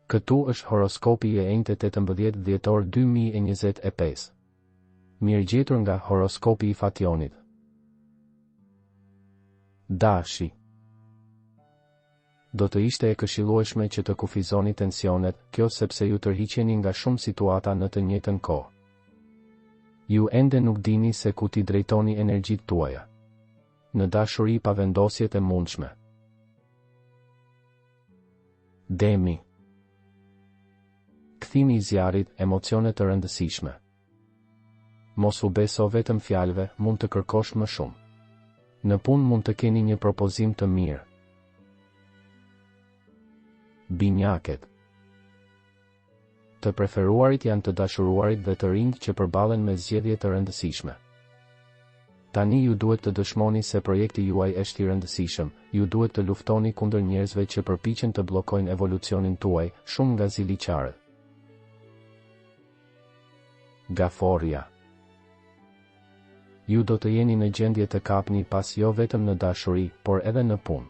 Këtu është horoskopi i enjtë 18 dhjetor 2025. Mirëgjetur nga horoskopi i Fationit. Dashi. Do të ishte e këshillueshme që të kufizoni tensionet, kjo sepse ju tërhiqeni nga shumë situata në të njëjtën kohë. Ju ende nuk dini se ku t'i drejtoni energjitë tuaja. Në dashuri pa vendosjet e mundshme. Demi. Kthimi i zjarrit, emocione të rëndësishme. Mos u beso vetëm fjalëve, mund të kërkosh më shumë. Në punë mund të keni një propozim të mirë. Binjaket. Të preferuarit janë të dashuruarit dhe të rinjt që përballen me zgjedhje të rëndësishme. Tani ju duhet të dëshmoni se projekti juaj është i rëndësishëm, ju duhet të luftoni kundër njerëzve që përpiqen të bllokojnë evolucionin tuaj, shumë nga ziliqarët. Gaforja. Ju do të jeni në gjendje të kapni pas jo vetëm në dashuri, por edhe në punë.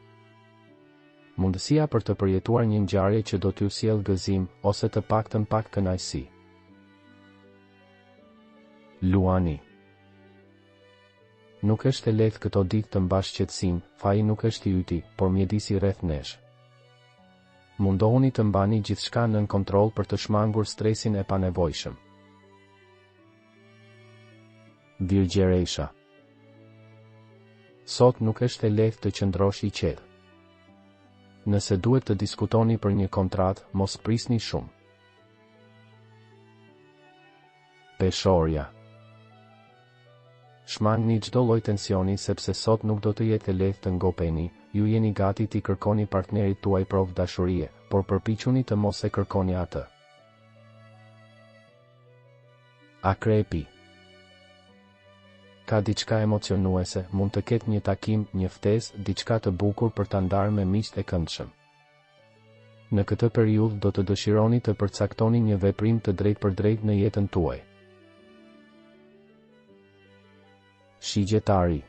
Mundësia për të përjetuar një ngjarje që do t'ju sjellë gëzim, ose të paktën pak kënaqësi. Luani. Nuk është e lehtë këto ditë të mbash qetësim, faji nuk është i yti, por mjedisi rreth nesh. Mundohuni të mbani gjithçka nën kontroll për të shmangur stresin e panevojshëm. Virgjeresha. Sot nuk është e lehtë të qëndrosh i qetë. Nëse duhet të diskutoni për një kontratë, mos prisni shumë. Peshorja. Shmangni çdo lloj tensioni sepse sot nuk do të jetë e lehtë të ngopeni, ju jeni gati t'i kërkoni partnerit tuaj provë dashurie, por përpiquni të mos e kërkoni atë. Akrepi. Ka diçka emocionuese, mund të ketë një takim, një ftesë, diçka të bukur për ta ndarë me miqt e këndshëm. Në këtë periudhë do të dëshironi të përcaktoni një veprim të drejtpërdrejtë në jetën tuaj. Shigjetari.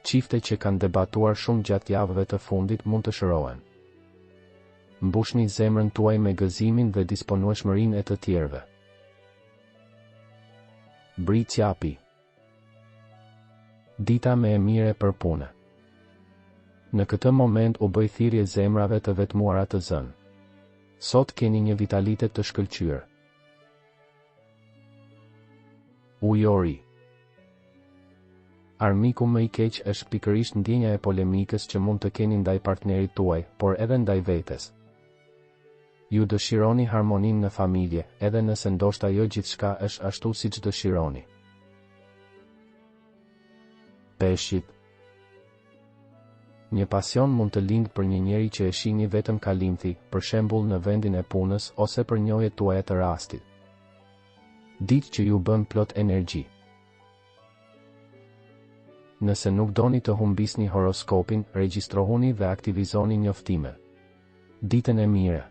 Çifte që kanë debatuar shumë gjatë javëve të fundit mund të shërohen. Mbushni zemrën tuaj me gëzimin dhe disponueshmërinë e të tjerëve. Britsjapi. Dita më e mire për punë. Në këtë moment u bë thirrje zemrave të vetmuara të zënë. Sot keni një vitalitet të shkëlqyer. Ujori. Armiku më i keq është pikërisht ndjenja e polemikës që mund të keni ndaj partnerit tuaj, por edhe ndaj vetes. Ju dëshironi harmoninë në familje, edhe nëse ndoshta jo gjithçka është ashtu siç dëshironi. Peshqit. Një pasion mund të lindë për një njeri që e shihni vetëm kalimthi, për shembull në vendin e punës ose për njohjet tuaja të rastit. Ditë që ju bën plot energji. Nëse nuk doni të humbisni horoskopin, regjistrohuni dhe aktivizoni njoftimet. Ditën e mire.